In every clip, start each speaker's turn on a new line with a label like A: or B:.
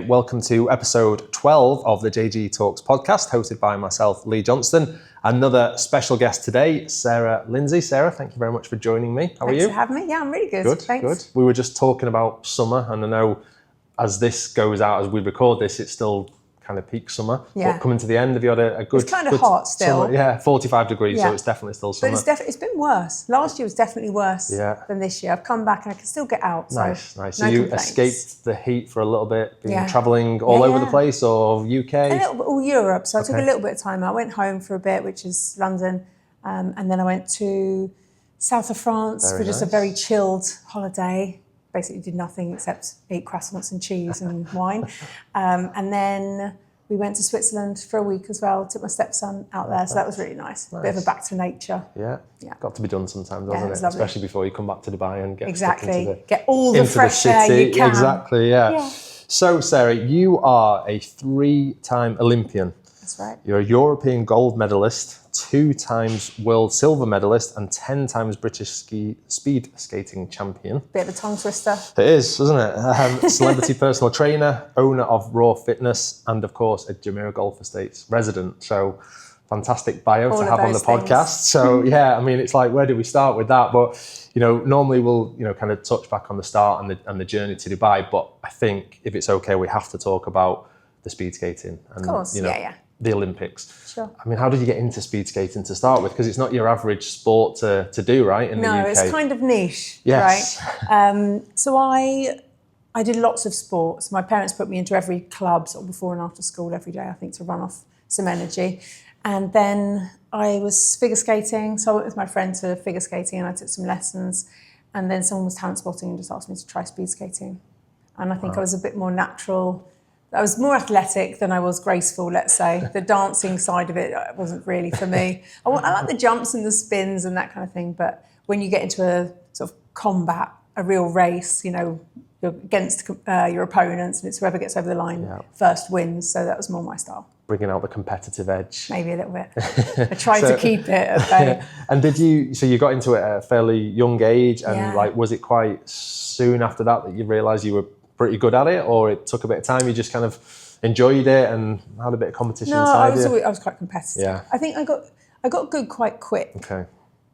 A: Welcome to episode 12 of the JG Talks podcast, hosted by myself, Lee Johnston. Another special guest today, Sarah Lindsay. Sarah, thank you very much for joining me. How are you?
B: Thanks for having me. Yeah, I'm really good.
A: Good,
B: Thanks.
A: good. We were just talking about summer, and I know as this goes out, as we record this, it's still kind of peak summer.
B: Yeah.
A: But coming to the end, have you had a good...
B: It's kind of hot still.
A: Summer? Yeah, 45 degrees,
B: Yeah.
A: so it's definitely still summer.
B: But it's been worse. Last year was definitely worse
A: Yeah.
B: than this year. I've come back and I can still get out. So
A: Nice.
B: no
A: So you
B: complaints.
A: escaped the heat for a little bit, been
B: Yeah.
A: travelling all over the
B: Yeah.
A: place, or UK?
B: A little bit, all Europe. So I took a
A: Okay.
B: little bit of time. I went home for a bit, which is London. And then I went to south of France
A: Very
B: for just a
A: nice.
B: very chilled holiday. Basically did nothing except eat croissants and cheese and wine. And then we went to Switzerland for a week as well. Took my stepson out there, so that was really nice. Bit of a back to nature.
A: Yeah.
B: Yeah.
A: Got to be done sometimes,
B: Yeah,
A: doesn't
B: it was
A: it?
B: lovely.
A: Especially before you come back to Dubai and get
B: Exactly.
A: stuck into
B: Get all the
A: into
B: fresh
A: the
B: air
A: city.
B: you can.
A: Exactly, yeah.
B: Yeah.
A: So, Sarah, you are a 3-time Olympian.
B: That's right.
A: You're a European gold medalist, 2 times world silver medalist, and 10 times British speed skating champion.
B: Bit of a tongue twister.
A: It is, isn't it? Celebrity personal trainer, owner of Raw Fitness, and of course a Jumeirah Golf Estates resident. So fantastic bio
B: All
A: to
B: of
A: have on the
B: those things.
A: podcast. So yeah, I mean, it's like, where do we start with that? But normally we'll kind of touch back on the start and the journey to Dubai. But I think if it's okay, we have to talk about the speed skating and
B: Of course, yeah.
A: the Olympics.
B: Sure.
A: I mean, how did you get into speed skating to start with? Because it's not your average sport to do, right? In the
B: No,
A: UK.
B: it's kind of niche,
A: Yes.
B: right? So I did lots of sports. My parents put me into every club sort of before and after school every day, I think, to run off some energy. And then I was figure skating. So I went with my friend to figure skating and I took some lessons. And then someone was talent spotting and just asked me to try speed skating. And I think I was a bit more natural. I was more athletic than I was graceful, let's say. The dancing side of it wasn't really for me. I like the jumps and the spins and that kind of thing, but when you get into a sort of combat, a real race, you're against your opponents and it's whoever gets over the line first wins, so that was more my style.
A: Bringing out the competitive edge.
B: Maybe a little bit. I tried to keep it at bay.
A: And so you got into it at a fairly young age, and
B: Yeah.
A: was it quite soon after that you realised you were pretty good at it, or it took a bit of time, you just kind of enjoyed it and had a bit of competition inside you?
B: I was quite competitive.
A: Yeah.
B: I think I got good quite quick.
A: Okay.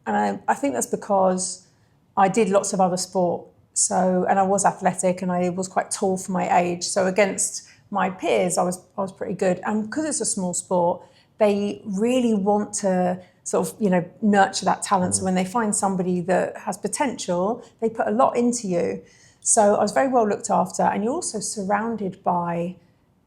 B: And I think that's because I did lots of other sport. And I was athletic and I was quite tall for my age. So against my peers, I was pretty good. And because it's a small sport, they really want to sort of, nurture that talent. So when they find somebody that has potential, they put a lot into you. So I was very well looked after. And you're also surrounded by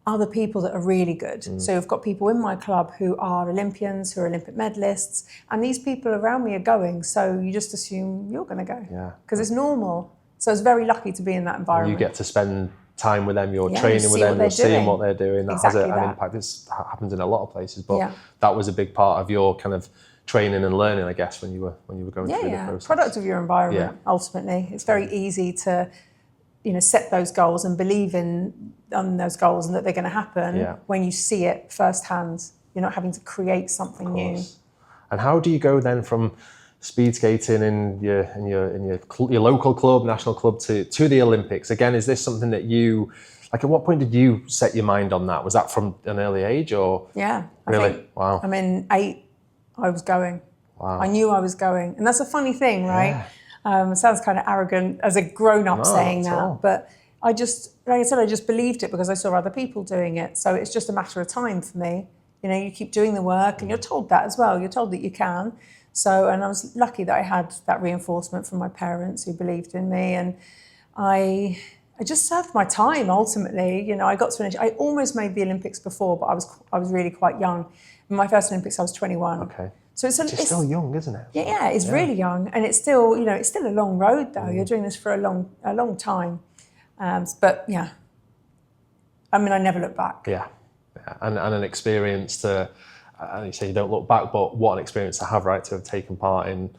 B: other people that are really good. So you've got people in my club who are Olympians, who are Olympic medalists, and these people around me are going. So you just assume you're going to go because it's normal. So I was very lucky to be in that environment.
A: You get to spend time with them, you're
B: Yeah,
A: training
B: you
A: with
B: see
A: them,
B: what
A: you're
B: they're
A: seeing
B: doing.
A: what they're doing. That
B: Exactly
A: has an
B: that.
A: impact. This happens in a lot of places, but
B: Yeah.
A: that was a big part of your kind of training and learning, I guess, when you were going through the process.
B: Product of your environment, ultimately. It's very easy to, set those goals and believe on those goals and that they're going to happen when you see it firsthand. You're not having to create something new.
A: And how do you go then from speed skating in your local club, national club, to the Olympics? Again, is this something that you, at what point did you set your mind on that? Was that from an early age, or?
B: Yeah.
A: Really? Wow.
B: I mean, 8, I was going.
A: Wow.
B: I knew I was going. And that's a funny thing, right? It sounds kind of arrogant as a grown-up saying that.
A: All.
B: But I just, like I said, I just believed it because I saw other people doing it. So it's just a matter of time for me. You keep doing the work and you're told that as well. You're told that you can. So, and I was lucky that I had that reinforcement from my parents who believed in me. And I just served my time ultimately. I got to finish. I almost made the Olympics before, but I was really quite young. In my first Olympics, I was 21.
A: Okay.
B: So it's
A: still young, isn't it?
B: Yeah, it's really young, and it's still, it's still a long road though. You're doing this for a long time, but yeah, I mean, I never look back.
A: Yeah. And an experience to, and you say you don't look back, but what an experience to have, right? To have taken part in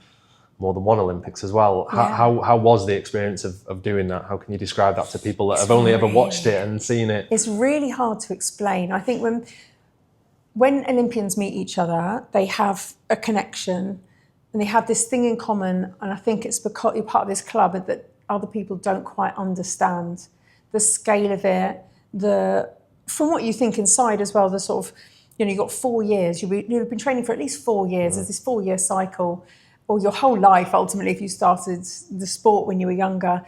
A: more than one Olympics as well. How was the experience of doing that? How can you describe that to people that have only ever watched it and seen it?
B: It's really hard to explain. I think when Olympians meet each other, they have a connection and they have this thing in common. And I think it's because you're part of this club that other people don't quite understand the scale of it, from what you think inside as well, the sort of, you've got 4 years, you've been training for at least 4 years. There's this 4-year cycle, or your whole life ultimately, if you started the sport when you were younger,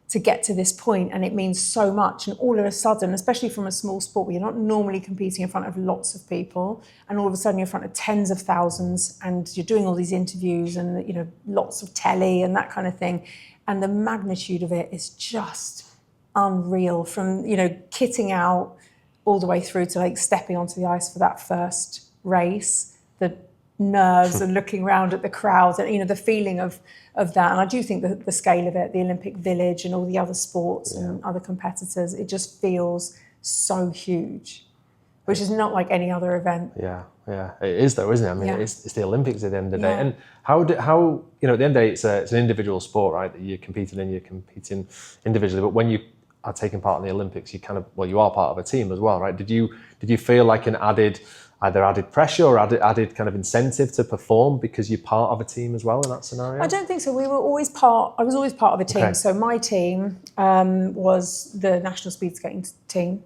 B: to get to this point, and it means so much. And all of a sudden, especially from a small sport where you're not normally competing in front of lots of people, and all of a sudden you're in front of tens of thousands, and you're doing all these interviews and lots of telly and that kind of thing, and the magnitude of it is just unreal. From kitting out all the way through to like stepping onto the ice for that first race, the nerves and looking around at the crowd and the feeling of that. And I do think that the scale of it, the Olympic Village and all the other sports and other competitors, it just feels so huge, which is not like any other event. Yeah, it is though, isn't it? I mean, it's the Olympics at the end of the day. And how at the end of the day, it's an individual sport, right? That you're competing individually, but when you are taking part in the Olympics, you are part of a team as well, right? Did you feel like an added pressure or added kind of incentive to perform because you're part of a team as well in that scenario? I don't think so. I was always part of a team. Okay. So my team was the national speed skating team,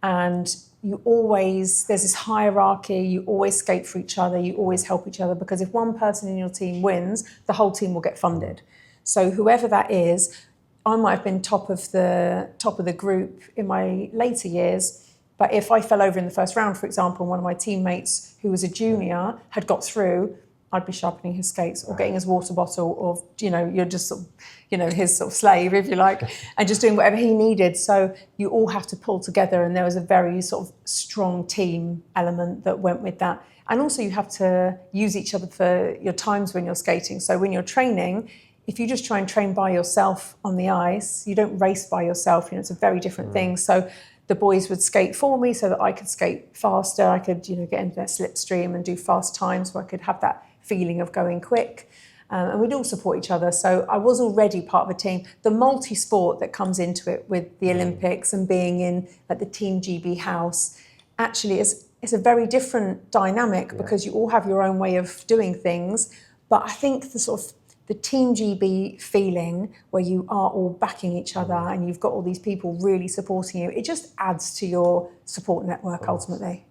B: and there's this hierarchy. You always skate for each other. You always help each other, because if one person in your team wins, the whole team will get funded. So whoever that is, I might have been top of the group in my later years. But if I fell over in the first round, for example, and one of my teammates who was a junior had got through, I'd be sharpening his skates or getting his water bottle, or, you're just sort of, his sort of slave, if you like, and just doing whatever he needed. So you all have to pull together, and there was a very sort of strong team element that went with that. And also you have to use each other for your times when you're skating. So when you're training, if you just try and train by yourself on the ice, you don't race by yourself. It's a very different thing. So the boys would skate for me so that I could skate faster. I could, get into their slipstream and do fast times where I could have that feeling of going quick. And we'd all support each other. So I was already part of a team. The multi-sport that comes into it with the Olympics and being in at the Team GB house actually is a very different dynamic, because you all have your own way of doing things. But I think the Team GB feeling, where you are all backing each other and you've got all these people really supporting you, it just adds to your support network ultimately.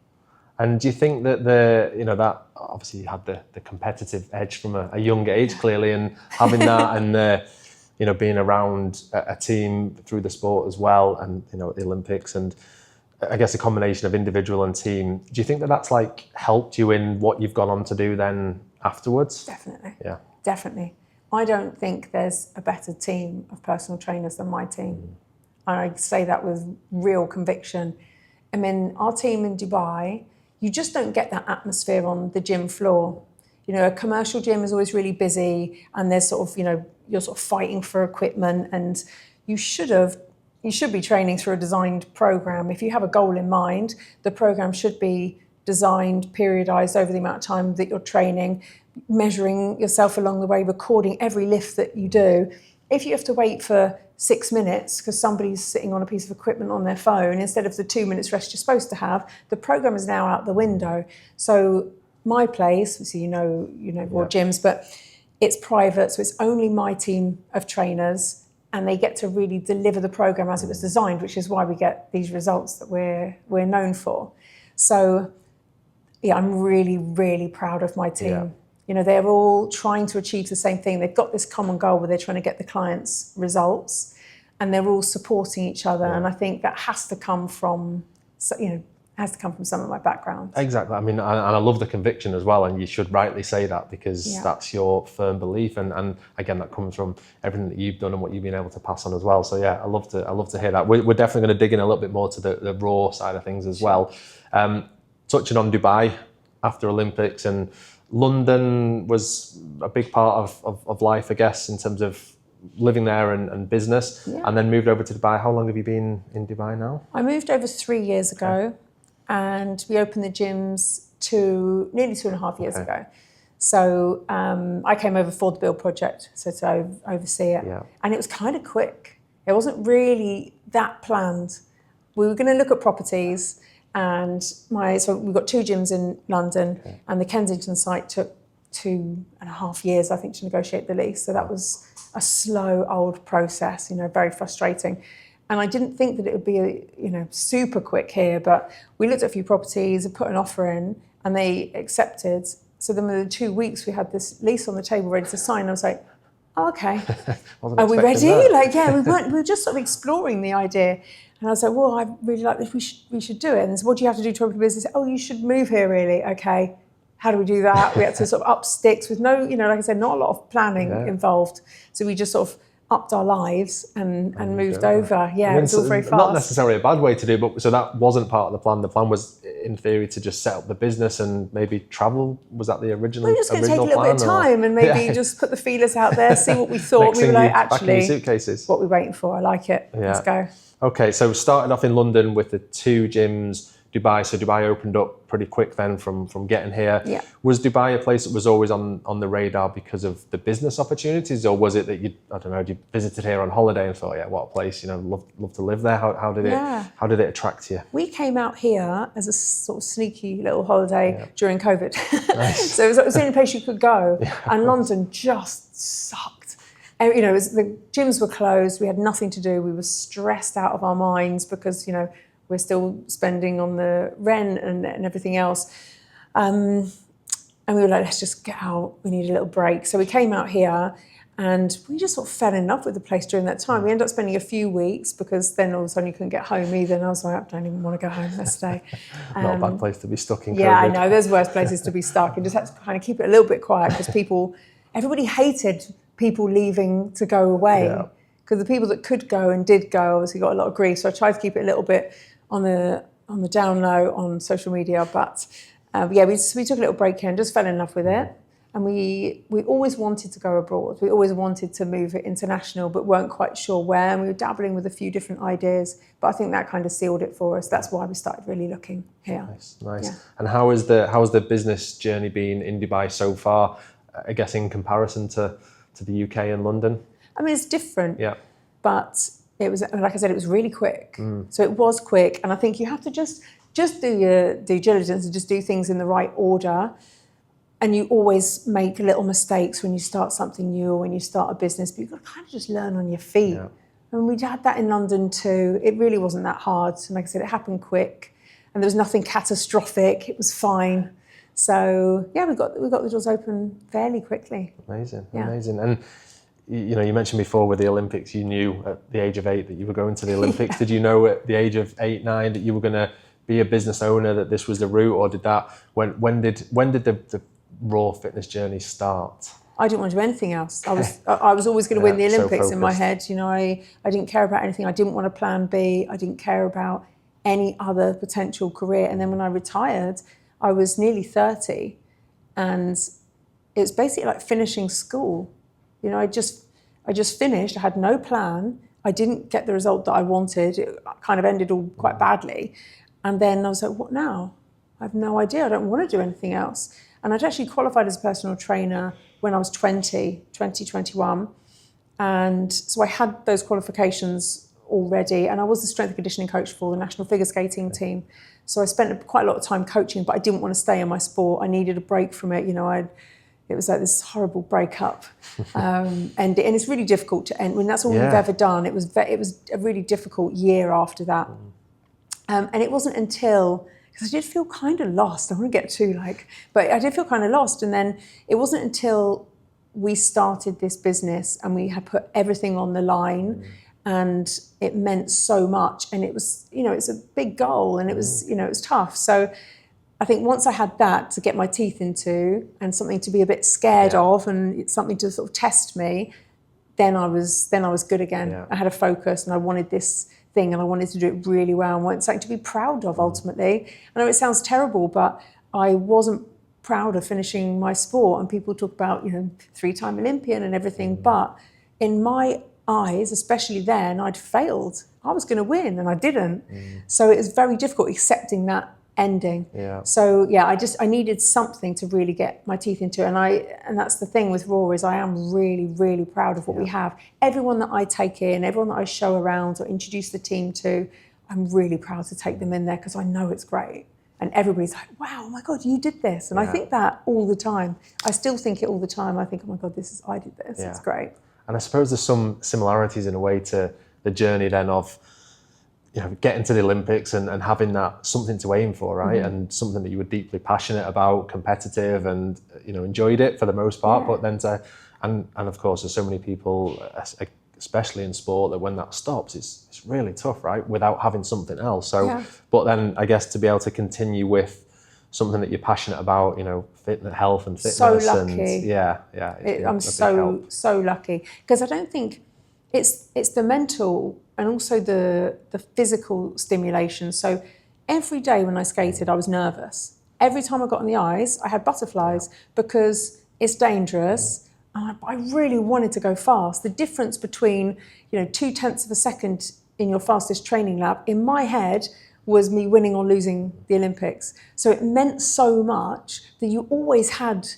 A: And do you think that that obviously you had the competitive edge from a young age, clearly, and having that and being around a team through the sport as well, and at the Olympics, and I guess a combination of individual and team. Do you think that that's like helped you in what you've gone on to do then afterwards?
B: Definitely. Yeah. Definitely. I don't think there's a better team of personal trainers than my team. And I say that with real conviction. I mean, our team in Dubai, you just don't get that atmosphere on the gym floor. A commercial gym is always really busy, and there's sort of, you're sort of fighting for equipment, and you should be training through a designed program. If you have a goal in mind, the program should be designed, periodized over the amount of time that you're training, measuring yourself along the way, recording every lift that you do. If you have to wait for 6 minutes because somebody's sitting on a piece of equipment on their phone instead of the 2 minutes rest you're supposed to have, the program is now out the window. So my place, so more gyms, but it's private, so it's only my team of trainers, and they get to really deliver the program as it was designed, which is why we get these results that we're known for. So yeah, I'm really, really proud of my team. They're all trying to achieve the same thing. They've got this common goal where they're trying to get the clients results, and they're all supporting each other. And I think that has to come from, some of my background. Exactly.
A: I mean, and I love the conviction as well, and you should rightly say that, because that's your firm belief, and again, that comes from everything that you've done and what you've been able to pass on as well. So yeah, I love to hear that. We're definitely going to dig in a little bit more to the raw side of things as well. Touching on Dubai after Olympics, and London was a big part of life, I guess, in terms of living there and business, and then moved over to Dubai. How long have you been in Dubai now?
B: I moved over 3 years ago, and we opened the gyms nearly 2.5 years ago. So I came over for the build project, so to oversee it. And it was kind of quick. It wasn't really that planned. We were going to look at properties, and so we've got 2 gyms in London, and the Kensington site took 2.5 years, I think, to negotiate the lease. So that was a slow, old process, very frustrating. And I didn't think that it would be, super quick here, but we looked at a few properties and put an offer in, and they accepted. So then within 2 weeks, we had this lease on the table ready to sign. I was like, oh, okay, are we ready? We were just sort of exploring the idea. And I was like, well, I really like this. We should do it. And they said, what do you have to do to open a business? Oh, you should move here, really. Okay. How do we do that? We had to sort of up sticks with no, like I said, not a lot of planning involved. So we just sort of upped our lives and moved over. Yeah, it was all very fast.
A: Not necessarily a bad way to do, but so that wasn't part of the plan. The plan was, in theory, to just set up the business and maybe travel. Was that the original plan?
B: We were just going to take a little bit of time and maybe just put the feelers out there, see what we thought. We were like, actually,
A: suitcases.
B: What we're waiting for. I like it. Yeah. Let's go.
A: Okay, so started off in London with the 2 gyms. Dubai, so Dubai opened up pretty quick then from getting here.
B: Yeah.
A: Was Dubai a place that was always on the radar because of the business opportunities, or was it that you visited here on holiday and thought, yeah, what a place, love to live there? How did it attract you?
B: We came out here as a sort of sneaky little holiday during COVID. Nice. So it was the only place you could go, and London just sucked. The gyms were closed. We had nothing to do. We were stressed out of our minds because we're still spending on the rent and everything else. And we were like, let's just get out. We need a little break. So we came out here and we just sort of fell in love with the place during that time. We ended up spending a few weeks because then all of a sudden you couldn't get home either. And I was like, I don't even want to go home. Let's stay.
A: Not a bad place to be stuck in COVID.
B: Yeah, I know. There's worse places to be stuck. You just had to kind of keep it a little bit quiet because everybody hated people leaving to go away. Because the people that could go and did go obviously got a lot of grief. So I tried to keep it a little bit on the down low on social media, but we took a little break here and just fell in love with it. And we always wanted to go abroad. We always wanted to move it international, but weren't quite sure where. And we were dabbling with a few different ideas, but I think that kind of sealed it for us. That's why we started really looking here.
A: Nice. Yeah. And how has the business journey been in Dubai so far? I guess in comparison to the UK and London.
B: I mean, it's different.
A: Yeah.
B: But it was, like I said, it was really quick. So it was quick. And I think you have to just do your due diligence and just do things in the right order. And you always make little mistakes when you start something new or when you start a business, but you've got to kind of just learn on your feet. Yeah. And we had that in London too. It really wasn't that hard. And like I said, it happened quick and there was nothing catastrophic. It was fine. So yeah, we got the doors open fairly quickly.
A: Amazing. And you mentioned before with the Olympics, you knew at the age of 8 that you were going to the Olympics. Did you know at the age of 8, 9 that you were going to be a business owner, that this was the route, or did that, when did the raw fitness journey start?
B: I didn't want to do anything else. I was always going to win the Olympics in my head. I didn't care about anything. I didn't want a plan B. I didn't care about any other potential career. And then when I retired, I was nearly 30 and it was basically like finishing school. I just finished. I had no plan. I didn't get the result that I wanted. It kind of ended all quite badly. And then I was like, what now? I have no idea. I don't want to do anything else. And I'd actually qualified as a personal trainer when I was 21. And so I had those qualifications already. And I was the strength and conditioning coach for the national figure skating team. So I spent quite a lot of time coaching, but I didn't want to stay in my sport. I needed a break from it. It was like this horrible breakup, and it's really difficult to end. When that's all we've ever done, it was a really difficult year after that. And it wasn't until, because I did feel kind of lost. I don't want to get but I did feel kind of lost. And then it wasn't until we started this business and we had put everything on the line, and it meant so much. And it was, it's a big goal, and it was, it was tough. So I think once I had that to get my teeth into and something to be a bit scared of, and it's something to sort of test me, then I was good again. I had a focus and I wanted this thing and I wanted to do it really well and wanted something to be proud of ultimately. I know it sounds terrible, but I wasn't proud of finishing my sport, and people talk about, 3-time Olympian and everything, but in my eyes, especially then, I'd failed. I was going to win and I didn't. So it was very difficult accepting that ending. So I needed something to really get my teeth into, and that's the thing with Raw, is I am really, really proud of what we have. Everyone that I take in, everyone that I show around or introduce the team to, I'm really proud to take them in there because I know it's great. And everybody's like, wow, oh my God, you did this. And I think that all the time. I still think it all the time. I think, oh my God, I did this. It's great.
A: And I suppose there's some similarities in a way to the journey then of getting to the Olympics and having that something to aim for, right? And something that you were deeply passionate about, competitive, and enjoyed it for the most part. But then and of course, there's so many people, especially in sport, that when that stops, it's really tough, right? Without having something else. So, but then I guess to be able to continue with something that you're passionate about, health and fitness.
B: So lucky.
A: And
B: I'm so lucky, because I don't think it's the mental and also the physical stimulation. So every day when I skated, I was nervous. Every time I got on the ice, I had butterflies because it's dangerous. And I really wanted to go fast. The difference between 0.2 of a second in your fastest training lap, in my head, was me winning or losing the Olympics. So it meant so much that you always had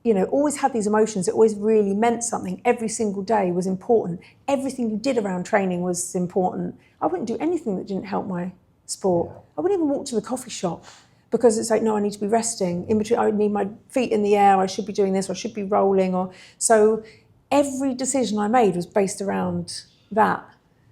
B: these emotions. It always really meant something. Every single day was important. Everything you did around training was important. I wouldn't do anything that didn't help my sport. I wouldn't even walk to the coffee shop, because it's like, no, I need to be resting. In between, I need my feet in the air. I should be doing this, or I should be rolling. So every decision I made was based around that.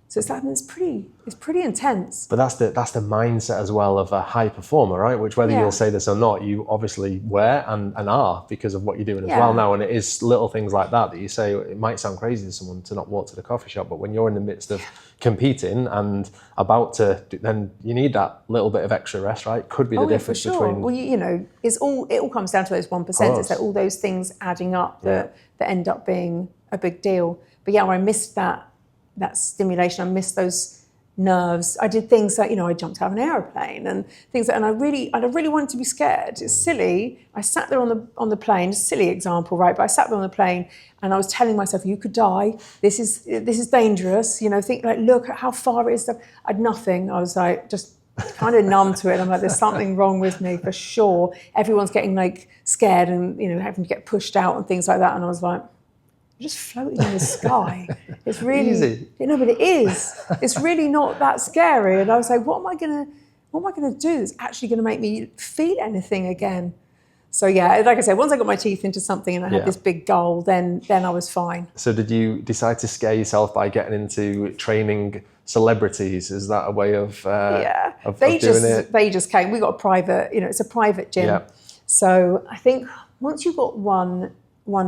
B: So it's pretty intense.
A: But that's the mindset as well of a high performer, right? Which, whether you'll say this or not, you obviously were and are, because of what you're doing as well now. And it is little things like that you say, it might sound crazy to someone to not walk to the coffee shop, but when you're in the midst of competing and about to, then you need that little bit of extra rest, right? Could be the difference between.
B: Well, it all comes down to those 1%. It's like all those things adding up that end up being a big deal. But I missed that stimulation. I missed those nerves. I did things like, I jumped out of an aeroplane and things like, and I really wanted to be scared. It's silly. I sat there on the plane, a silly example, right? But I sat there on the plane and I was telling myself, you could die. This is dangerous. Think like, look at how far it is. I had nothing. I was like, just kind of numb to it. I'm like, there's something wrong with me for sure. Everyone's getting like scared and, having to get pushed out and things like that. And I was like, just floating in the sky. It's really
A: easy.
B: But it is. It's really not that scary. And I was like, what am I gonna do that's actually gonna make me feel anything again? So like I said, once I got my teeth into something and I had this big goal, then I was fine.
A: So did you decide to scare yourself by getting into training celebrities? Is that a way of doing it?
B: They just came. We got a private, it's a private gym.
A: Yeah.
B: So I think once you've got one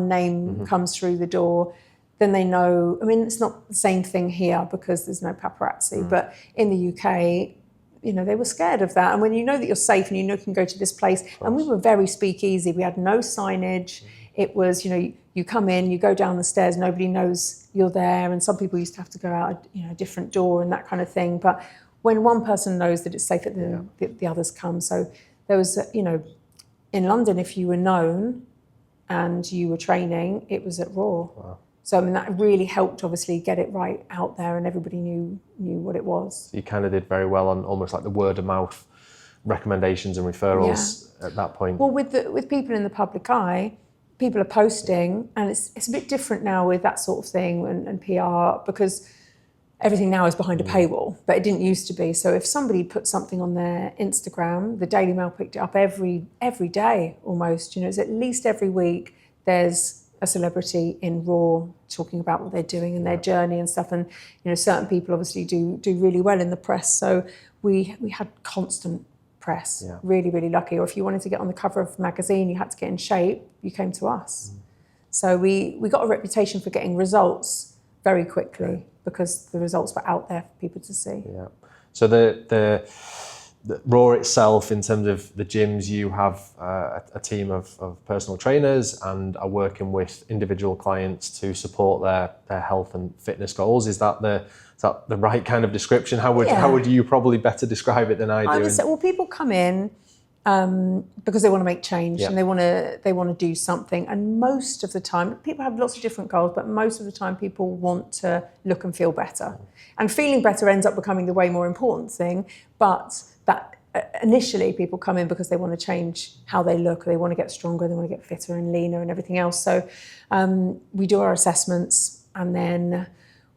B: name comes through the door, then they know. I mean, it's not the same thing here because there's no paparazzi, but in the UK, they were scared of that. And when you know that you're safe and you can go to this place, and we were very speakeasy. We had no signage. It was, you come in, you go down the stairs, nobody knows you're there. And some people used to have to go out, a different door and that kind of thing. But when one person knows that it's safe, then the others come. So there was, in London, if you were known and you were training, it was at Raw. Wow. So that really helped, obviously, get it right out there, and everybody knew what it was. You
A: kind of did very well on almost like the word of mouth recommendations and referrals at that point.
B: Well, with people in the public eye, people are posting, and it's a bit different now with that sort of thing and PR, because everything now is behind a paywall, but it didn't used to be. So if somebody put something on their Instagram, the Daily Mail picked it up every day almost. It's at least every week there's a celebrity in Raw talking about what they're doing and their journey and stuff. And certain people obviously do really well in the press. So we had constant press. Really, really lucky. Or if you wanted to get on the cover of a magazine, you had to get in shape, you came to us. So we got a reputation for getting results very quickly, because the results were out there for people to see. Yeah.
A: So the Raw itself, in terms of the gyms, you have a team of personal trainers and are working with individual clients to support their health and fitness goals. Is that the right kind of description? How would you probably better describe it than I do?
B: I would say, well, people come in because they want to make change and they want to do something. And most of the time, people have lots of different goals, but most of the time people want to look and feel better. And feeling better ends up becoming the way more important thing. But that initially people come in because they want to change how they look, they want to get stronger, they want to get fitter and leaner and everything else. So we do our assessments, and then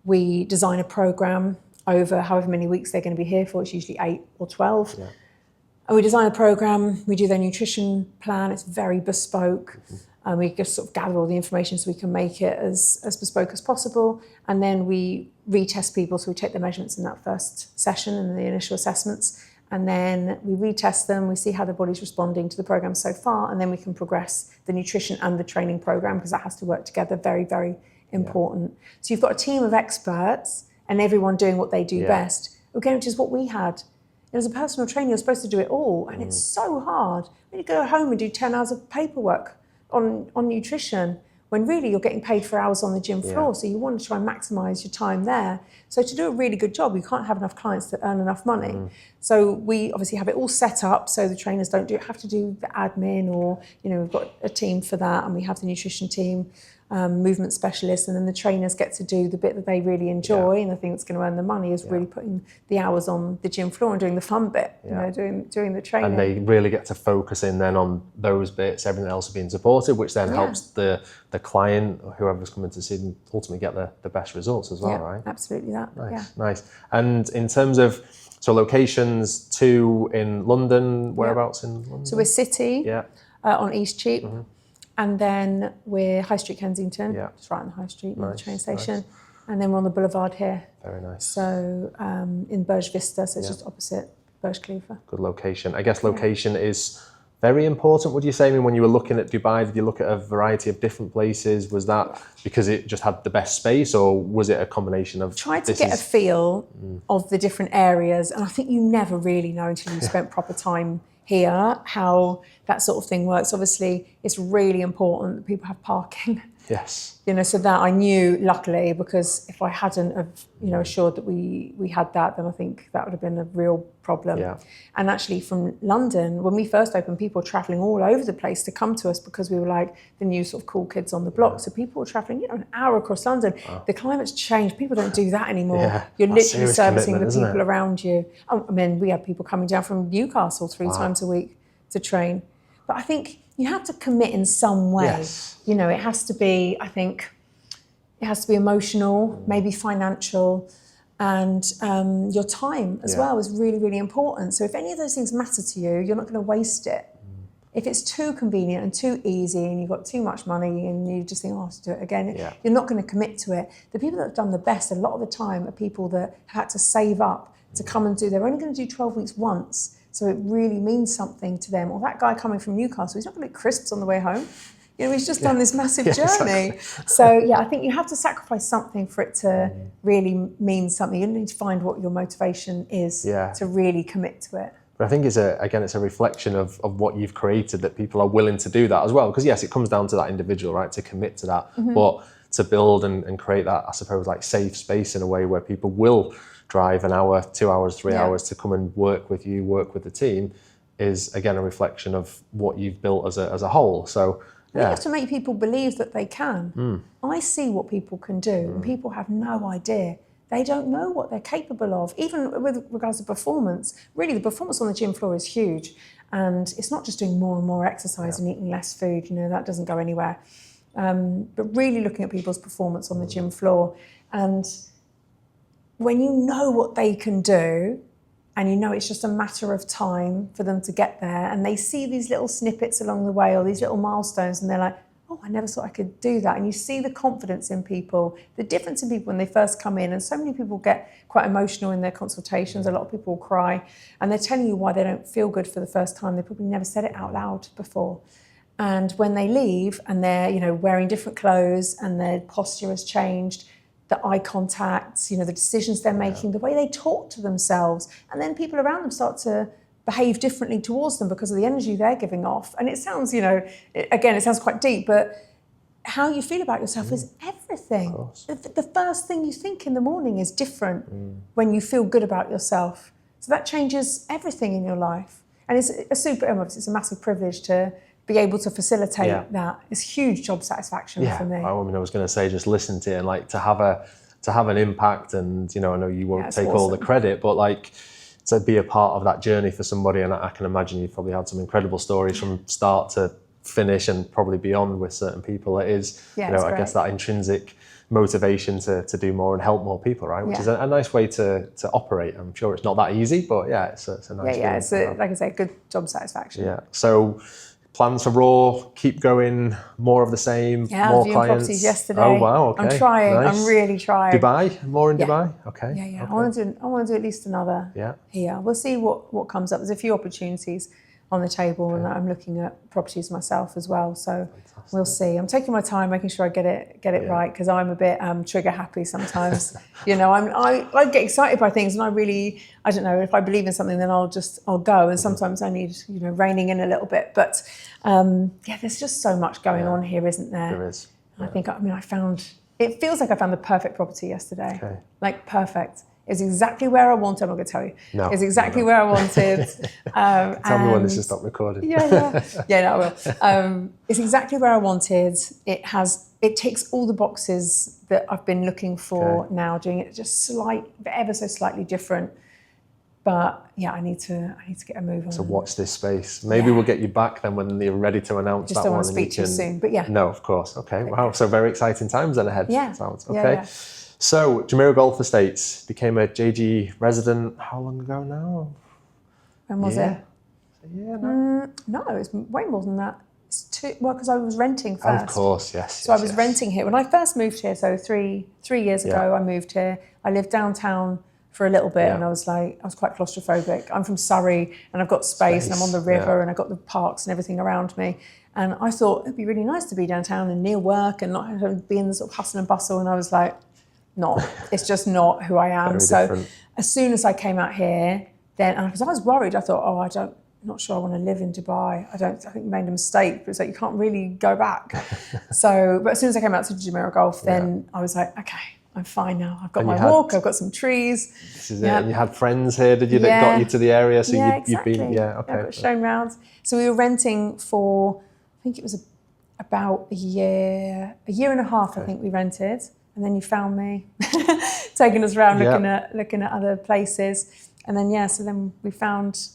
B: we design a program over however many weeks they're going to be here for. It's usually 8 or 12. And we design a program, we do their nutrition plan, it's very bespoke. We just sort of gather all the information so we can make it as bespoke as possible. And then we retest people. So we take the measurements in that first session and the initial assessments. And then we retest them. We see how the body's responding to the program so far. And then we can progress the nutrition and the training program, because that has to work together. Very, very important. Yeah. So you've got a team of experts and everyone doing what they do best. Again, which is what we had. As a personal trainer, you're supposed to do it all. And it's so hard when you go home and do 10 hours of paperwork on nutrition, when really you're getting paid for hours on the gym floor. So you want to try and maximise your time there. So to do a really good job, you can't have enough clients to earn enough money. So we obviously have it all set up so the trainers don't have to do the admin, or, we've got a team for that, and we have the nutrition team, movement specialists, and then the trainers get to do the bit that they really enjoy, and the thing that's going to earn the money is really putting the hours on the gym floor and doing the fun bit, doing the training.
A: And they really get to focus in then on those bits, everything else is being supported, which then helps the client or whoever's coming to see them ultimately get the best results as well, right?
B: Absolutely that.
A: Nice. And in terms of, so locations, 2 in London, whereabouts in London?
B: So we're City on East Cheap. And then we're High Street Kensington, just right on the High Street, near the train station. And then we're on the boulevard here.
A: Very nice.
B: So in Burj Vista, so it's just opposite Burj Khalifa.
A: Good location. I guess location is very important, would you say? I mean, when you were looking at Dubai, did you look at a variety of different places? Was that because it just had the best space, or was it a combination of...
B: Tried to get a feel of the different areas, and I think you never really know until you've spent proper time here how that sort of thing works. Obviously, it's really important that people have parking.
A: Yes.
B: So that I knew, luckily, because if I hadn't have, assured that we had that, then I think that would have been a real problem. Yeah. And actually from London, when we first opened, people were travelling all over the place to come to us because we were like the new sort of cool kids on the block. So people were travelling, an hour across London. Wow. The climate's changed. People don't do that anymore. Yeah. You're literally servicing the people around you. I mean, we had people coming down from Newcastle 3 times a week to train. But I think you have to commit in some way.
A: Yes.
B: It has to be, I think, it has to be emotional, maybe financial, and your time as well is really, really important. So if any of those things matter to you, you're not going to waste it. If it's too convenient and too easy and you've got too much money and you just think, oh, I have to do it again, you're not going to commit to it. The people that have done the best a lot of the time are people that have had to save up to come and do, they're only going to do 12 weeks once. So it really means something to them. Or that guy coming from Newcastle, he's not going to get crisps on the way home. He's just done this massive journey. Exactly. So I think you have to sacrifice something for it to really mean something. You need to find what your motivation is to really commit to it.
A: But I think it's a reflection of what you've created, that people are willing to do that as well. Because yes, it comes down to that individual, right, to commit to that. But to build and create that, I suppose, like safe space in a way where people will drive an hour, 2 hours, 3 hours to come and work with you, work with the team, is again a reflection of what you've built as a whole. So
B: you have to make people believe that they can. I see what people can do, and people have no idea. They don't know what they're capable of. Even with regards to performance, really the performance on the gym floor is huge. And it's not just doing more and more exercise and eating less food, that doesn't go anywhere. But really looking at people's performance on the gym floor. And when you know what they can do, and it's just a matter of time for them to get there, and they see these little snippets along the way or these little milestones, and they're like, oh, I never thought I could do that. And you see the confidence in people, the difference in people when they first come in. And so many people get quite emotional in their consultations. A lot of people will cry, and they're telling you why they don't feel good for the first time. They probably never said it out loud before. And when they leave and they're, wearing different clothes and their posture has changed, the eye contact, the decisions they're making, the way they talk to themselves, and then people around them start to behave differently towards them because of the energy they're giving off. And it sounds, it sounds quite deep, but how you feel about yourself is everything. The first thing you think in the morning is different when you feel good about yourself. So that changes everything in your life. And it's a massive privilege to be able to facilitate that. It's huge job satisfaction for me.
A: I was going to say, just listen to it, and to have an impact, and I know you won't take all the credit, but to be a part of that journey for somebody, and I can imagine you've probably had some incredible stories from start to finish and probably beyond with certain people. It is, I guess that intrinsic motivation to do more and help more people, right? Which is a nice way to operate. I'm sure it's not that easy, but it's a nice way.
B: It's like I say, good job satisfaction.
A: Yeah. So plans for Raw? Keep going, more of the same,
B: Yeah,
A: more
B: I was viewing
A: clients?
B: properties yesterday.
A: Oh, wow, okay.
B: I'm trying,
A: Nice.
B: I'm really trying.
A: Dubai? More in Dubai? Okay.
B: Yeah.
A: Okay.
B: I want to do at least another here. We'll see what comes up. There's a few opportunities on the table, and I'm looking at properties myself as well. So we'll see. I'm taking my time, making sure I get it right, because I'm a bit trigger happy sometimes. You know, I get excited by things, and I don't know, if I believe in something, then I'll go. And sometimes I need, you know, reining in a little bit. But there's just so much going on here, isn't there?
A: There is.
B: Yeah. It feels like I found the perfect property yesterday.
A: Okay.
B: Like perfect. It's exactly where I wanted. I'm not going to tell you.
A: No.
B: It's exactly where I wanted.
A: Tell me when this is stop recording.
B: Yeah, no, I will. It's exactly where I wanted. It ticks all the boxes that I've been looking for now, doing it just ever so slightly different. But yeah, I need to get a move on.
A: So watch this space. Maybe we'll get you back then when you're ready to announce
B: just
A: that one.
B: Just don't want to speak to you soon, but yeah.
A: No, of course. Okay. Wow. So very exciting times then ahead.
B: Yeah.
A: Sounds okay.
B: Yeah.
A: So Jumeirah Golf Estates became a JG resident. How long ago now?
B: When was it?
A: Yeah. No.
B: No, it's way more than that. It's because I was renting first.
A: Of course, yes.
B: So I was renting here when I first moved here. So three years ago, I moved here. I lived downtown for a little bit, and I was quite claustrophobic. I'm from Surrey, and I've got space. And I'm on the river, and I've got the parks and everything around me. And I thought it'd be really nice to be downtown and near work, and not have to be in the sort of hustle and bustle. And I was like, it's just not who I am. So as soon as I came out here, then, because I was worried, I thought, not sure I want to live in Dubai. I think we made a mistake, but it's like you can't really go back. But as soon as I came out to Jumeirah Golf, then I was like, okay, I'm fine now. I've got my walk, I've got some trees.
A: This is it. And you had friends here, did you, that got you to the area? So
B: exactly.
A: you've been, okay.
B: I got shown round. So we were renting for, I think it was about a year and a half, I think we rented. And then you found me, taking us around looking at other places. And then, so then we found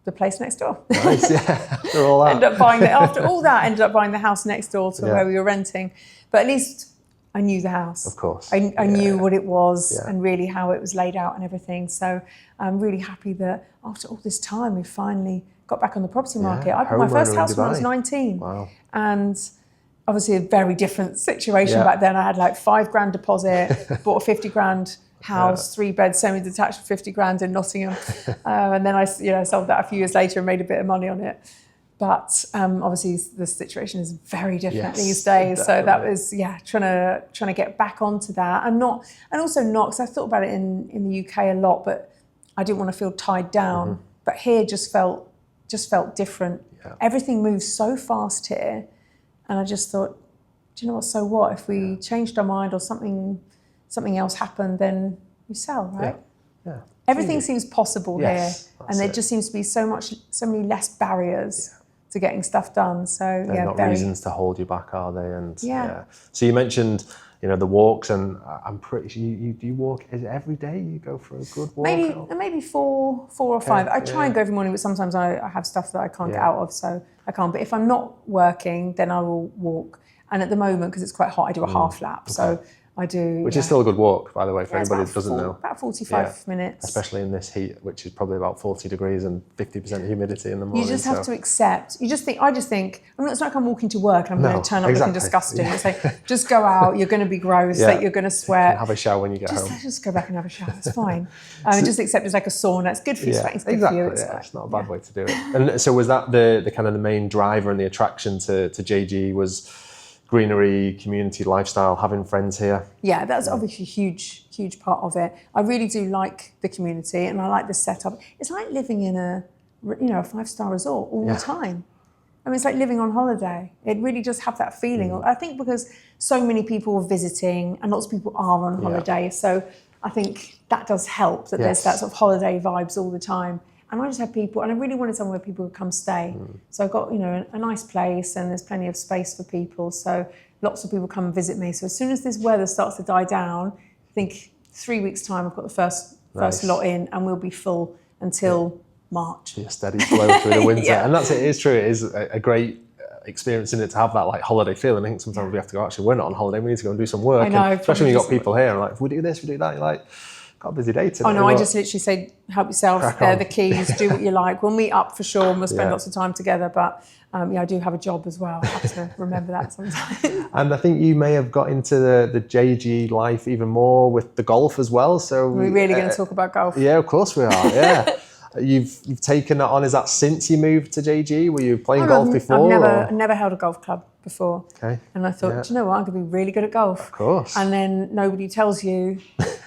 B: the place next door.
A: Nice, after all that.
B: After all that, ended up buying the house next door to where we were renting. But at least I knew the house.
A: Of course.
B: I knew what it was and really how it was laid out and everything. So I'm really happy that after all this time, we finally got back on the property market. I bought my first house when I was 19.
A: Wow.
B: And obviously a very different situation back then. I had like $5,000 deposit, bought a 50 grand house, 3-bed semi-detached for 50 grand in Nottingham. And then I sold that a few years later and made a bit of money on it. But obviously the situation is very different these days. Definitely. So that was, trying to get back onto that and also not, because I thought about it in the UK a lot, but I didn't want to feel tied down. Mm-hmm. But here just felt different. Yeah. Everything moves so fast here. And I just thought, do you know what, so what? If we changed our mind or something else happened, then we sell, right? Yeah. Everything seems possible here. And there just seems to be so many less barriers to getting stuff done. So
A: they're not reasons to hold you back, are they? And so you mentioned, the walks, and I'm pretty sure you walk. Is it every day you go for a good walk?
B: Maybe four or five. I try and go every morning, but sometimes I have stuff that I can't get out of, so I can't. But if I'm not working, then I will walk. And at the moment, because it's quite hot, I do a half lap. Okay. So I do.
A: Which is still a good walk, by the way, for anybody that doesn't know.
B: About 45 minutes.
A: Especially in this heat, which is probably about 40 degrees and 50% humidity in the morning.
B: You just have to accept. I just think, it's not like I'm walking to work and I'm going to turn up looking disgusting. It's like, just go out, you're going to be gross, like you're going to sweat.
A: Have a shower when you get home.
B: Just go back and have a shower, it's fine. Just accept it's like a sauna. It's good for you, it's good for you.
A: It's not a bad way to do it. And so was that the kind of the main driver and the attraction to JG was greenery, community, lifestyle, having friends here? Yeah,
B: that's obviously a huge part of it. I really do like the community and I like the setup. It's like living in a 5-star resort all the time. I mean, it's like living on holiday. It really does have that feeling. I think because so many people are visiting and lots of people are on holiday, so I think that does help that there's that sort of holiday vibes all the time. And I just had people, and I really wanted somewhere people would come stay. So I got, a nice place and there's plenty of space for people. So lots of people come and visit me. So as soon as this weather starts to die down, I think 3 weeks time, I've got the first lot in and we'll be full until March.
A: A steady flow through the winter. And that's it is true. It is a great experience in it to have that like holiday feeling. I think sometimes we have to go, actually, we're not on holiday. We need to go and do some work.
B: I know.
A: And especially when you've got people here and like, if we do this, we do that. You're like, got a busy day today.
B: Oh no, I just literally say, help yourself, they're the keys, do what you like. We'll meet up for sure and we'll spend lots of time together. But I do have a job as well. I have to remember that sometimes.
A: And I think you may have got into the JG life even more with the golf as well. So
B: we're really going to talk about golf.
A: Yeah, of course we are. Yeah. You've taken that on. Is that since you moved to JG? Were you playing golf before?
B: I've never held a golf club before.
A: Okay.
B: And I thought, do you know what? I'm going to be really good at golf.
A: Of course.
B: And then nobody tells you.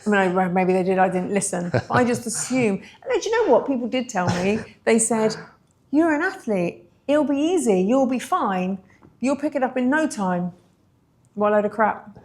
B: I mean, maybe they did. I didn't listen. But I just assume. And then, do you know what? People did tell me. They said, "You're an athlete. It'll be easy. You'll be fine. You'll pick it up in no time." What a load of crap.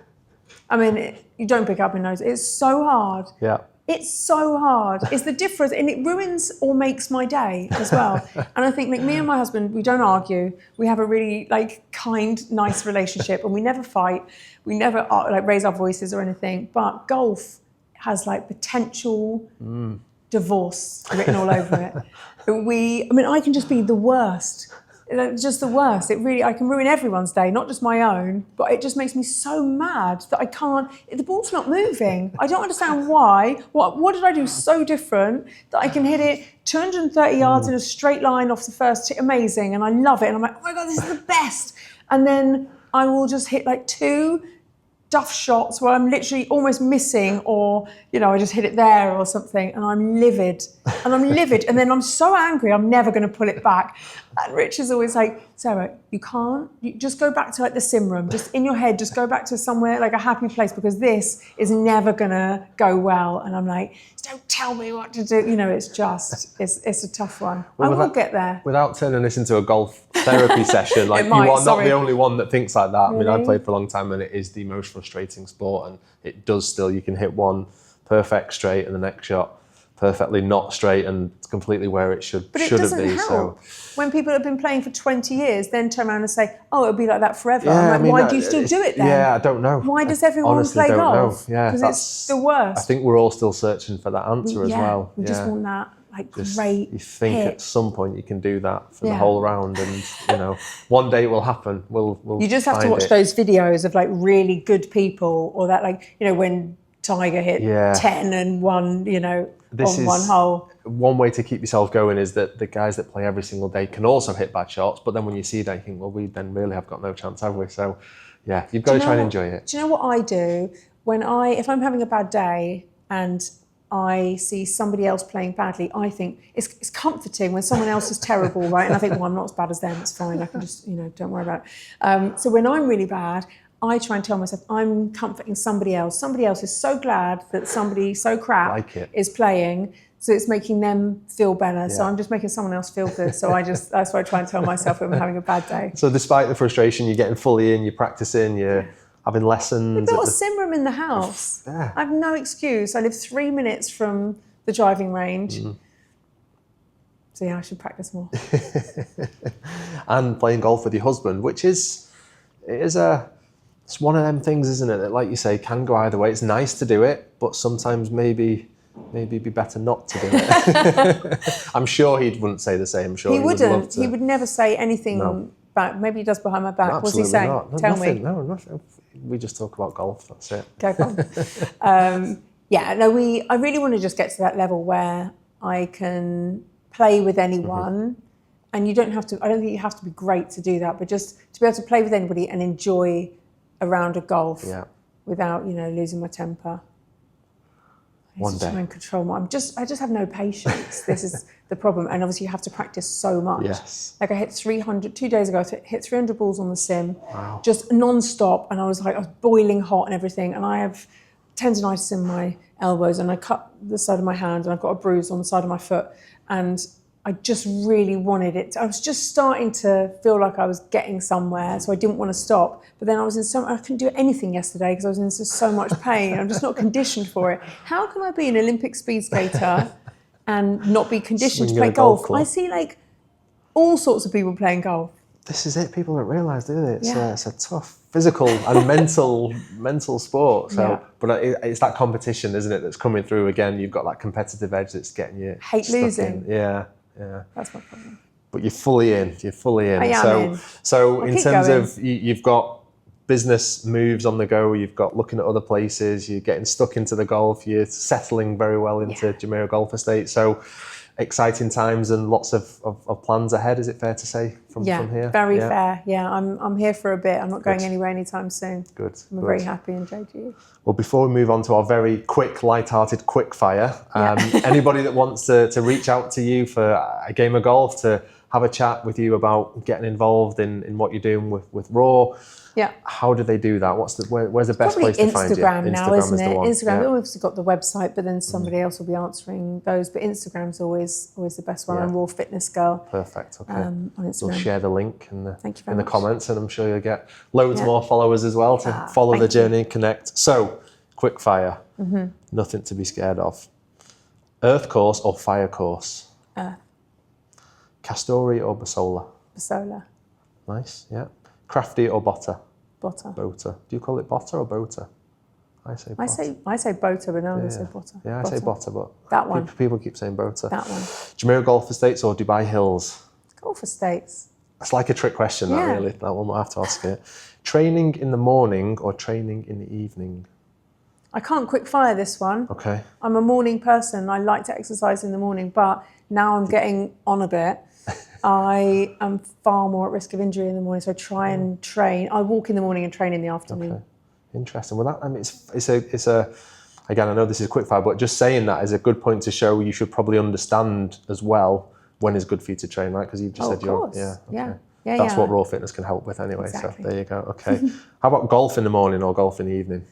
B: I mean, you don't pick up in no time. It's so hard.
A: Yeah.
B: It's so hard. It's the difference, and it ruins or makes my day as well. And I think, like, me and my husband, we don't argue. We have a really kind, nice relationship, and we never fight. We never raise our voices or anything. But golf has potential divorce written all over it. I can just be the worst. Just the worst. I can ruin everyone's day, not just my own, but it just makes me so mad that I can't, the ball's not moving. I don't understand why. What did I do so different that I can hit it 230 yards in a straight line off the first tee? Amazing. And I love it. And I'm like, oh my God, this is the best. And then I will just hit 2 duff shots where I'm literally almost missing, or I just hit it there or something, and I'm livid. And then I'm so angry I'm never going to pull it back. And Rich is always like, Sarah, you can't. You just go back to the sim room, just in your head, just go back to somewhere a happy place, because this is never going to go well. And I'm like, don't tell me what to do. It's a tough one. I will get there.
A: Without turning this into a golf therapy session, you are not the only one that thinks like that.
B: Really?
A: I mean, I played for a long time, and it is the most frustrating sport, and it does still. You can hit one perfect straight and the next shot perfectly not straight, and it's completely where it should
B: But it
A: have
B: doesn't
A: been.
B: help. When people have been playing for 20 years, then turn around and say, "Oh, it'll be like that forever."
A: Yeah,
B: I'm like, why do you still do it then?
A: Yeah, I don't know.
B: Why does everyone
A: Honestly,
B: play
A: don't
B: golf?
A: know. Yeah,
B: because it's the worst.
A: I think we're all still searching for that answer as well.
B: We just want that great
A: You think
B: hit.
A: at some point you can do that for the whole round, and one day it will happen. We'll
B: You just have to watch those videos of really good people, or that when Tiger hit 10 and won, on one hole.
A: One way to keep yourself going is that the guys that play every single day can also hit bad shots, but then when you see that, you think, well, we then really have got no chance, have we? So, yeah, you've got to try and enjoy it.
B: Do you know what I do? If I'm having a bad day and I see somebody else playing badly, I think it's comforting when someone else is terrible, right? And I think, well, I'm not as bad as them, it's fine, I can just, don't worry about it. So when I'm really bad, I try and tell myself I'm comforting somebody else. Somebody else is so glad that somebody so crap is playing, so it's making them feel better. Yeah. So I'm just making someone else feel good. So that's what I try and tell myself when I'm having a bad day.
A: So despite the frustration, you're getting fully in, you're practicing, you're having lessons.
B: We've got a sim room in the house. Yeah. I have no excuse. I live 3 minutes from the driving range. So I should practice more.
A: And playing golf with your husband, which it's one of them things, isn't it? That, like you say, can go either way. It's nice to do it, but sometimes maybe it'd be better not to do it. I'm sure he wouldn't say the same. I'm sure he wouldn't.
B: He would never say anything back. Maybe he does behind my back.
A: No,
B: What's he say? Tell
A: nothing,
B: me.
A: No, nothing. We just talk about golf. That's it.
B: Okay, fine. I really want to just get to that level where I can play with anyone. And you don't have to. I don't think you have to be great to do that, but just to be able to play with anybody and enjoy a round of golf without, losing my temper.
A: One day.
B: Try and control I just have no patience. This is the problem. And obviously you have to practice so much.
A: Yes.
B: I hit 300, 2 days ago, I hit 300 balls on the sim,
A: wow.
B: Just non-stop. And I was boiling hot and everything. And I have tendonitis in my elbows, and I cut the side of my hand, and I've got a bruise on the side of my foot. And I just really wanted it. I was just starting to feel like I was getting somewhere, so I didn't want to stop. But then I couldn't do anything yesterday because I was in so much pain. I'm just not conditioned for it. How can I be an Olympic speed skater and not be conditioned to play golf? I see all sorts of people playing golf.
A: This is it. People don't realise, do they? It's a tough physical and mental sport. So, but it's that competition, isn't it, that's coming through again. You've got that competitive edge that's getting you
B: hate losing.
A: Yeah.
B: That's my problem.
A: But you're fully in.
B: I am in.
A: So in terms of you've got business moves on the go. You've got looking at other places. You're getting stuck into the golf. You're settling very well into Jumeirah Golf Estates. So exciting times and lots of plans ahead. Is it fair to say from here?
B: Very fair. Yeah, I'm here for a bit. I'm not going anywhere anytime soon.
A: Good.
B: I'm very happy in JG.
A: Well, before we move on to our very quick, light-hearted quick fire, anybody that wants to reach out to you for a game of golf, to have a chat with you about getting involved in what you're doing with Raw, how do they do that? Where's the best place to find you?
B: Instagram now, isn't it?
A: Instagram.
B: We've obviously got the website, but then somebody else will be answering those. But Instagram's always the best one. I'm Raw Fitness Girl.
A: Perfect. Okay.
B: On Instagram.
A: We'll share the link in the
B: much.
A: comments, and I'm sure you'll get loads more followers as well to follow the journey and connect. So, quick fire. Nothing to be scared of. Earth course or fire course?
B: Earth.
A: Castori or Basola?
B: Basola.
A: Nice. Yeah. Crafty or Botter?
B: Botter.
A: Botter. Do you call it Botter or Botter? I say Botter.
B: I say Botter, but no one say Botter.
A: Yeah, I say Botter, but
B: that one.
A: People keep saying Botter.
B: That one.
A: Jumeirah Golf Estates or Dubai Hills?
B: Golf Estates.
A: It's like a trick question, that really. That one we'll have to ask it. Training in the morning or training in the evening?
B: I can't quick fire this one.
A: Okay.
B: I'm a morning person. I like to exercise in the morning, but now I'm getting on a bit. I am far more at risk of injury in the morning, so I try and train. I walk in the morning and train in the afternoon. Okay.
A: Interesting. Well, that, I mean, it's a again, I know this is quick fire, but just saying that is a good point to show you should probably understand as well when is good for you to train, right? Because you just said you're that's what Raw Fitness can help with anyway.
B: Exactly.
A: So there you go. Okay. How about golf in the morning or golf in the evening?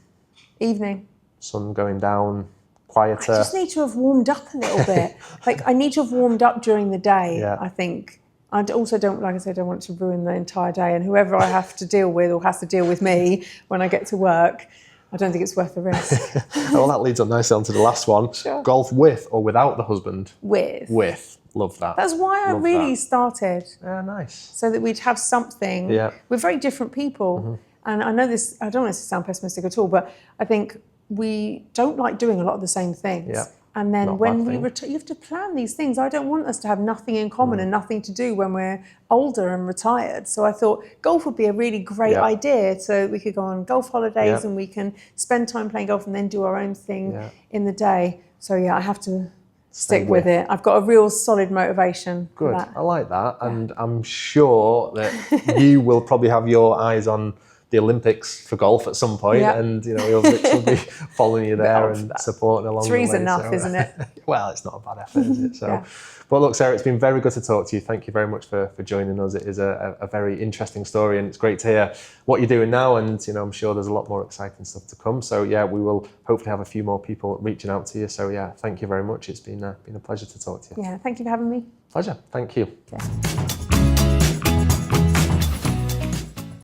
B: Evening.
A: Sun going down. Quieter.
B: I just need to have warmed up a little bit. I need to have warmed up during the day, I think. I also don't, like I said, I don't want to ruin the entire day. And whoever I have to deal with or has to deal with me when I get to work, I don't think it's worth the risk.
A: Well, that leads on nicely on to the last one. Sure. Golf with or without the husband?
B: With.
A: With. Love that.
B: That's why I really started.
A: Yeah, nice.
B: So that we'd have something. Yeah. We're very different people. And I know this, I don't want this to sound pessimistic at all, but I think we don't like doing a lot of the same things. Yeah. And then when we retire, you have to plan these things. I don't want us to have nothing in common and nothing to do when we're older and retired. So I thought golf would be a really great idea. So we could go on golf holidays and we can spend time playing golf and then do our own thing in the day. So I have to stick with it. I've got a real solid motivation.
A: Good. For that. I like that. And I'm sure that you will probably have your eyes on the Olympics for golf at some point, and your Vic will be following you there and supporting along the way.
B: Three's enough, isn't it?
A: Well, it's not a bad effort, is it? So, but look, Sarah, it's been very good to talk to you. Thank you very much for joining us. It is a very interesting story, and it's great to hear what you're doing now. And I'm sure there's a lot more exciting stuff to come. So we will hopefully have a few more people reaching out to you. So thank you very much. It's been a pleasure to talk to you.
B: Yeah, thank you for having me.
A: Pleasure. Thank you.
B: Okay.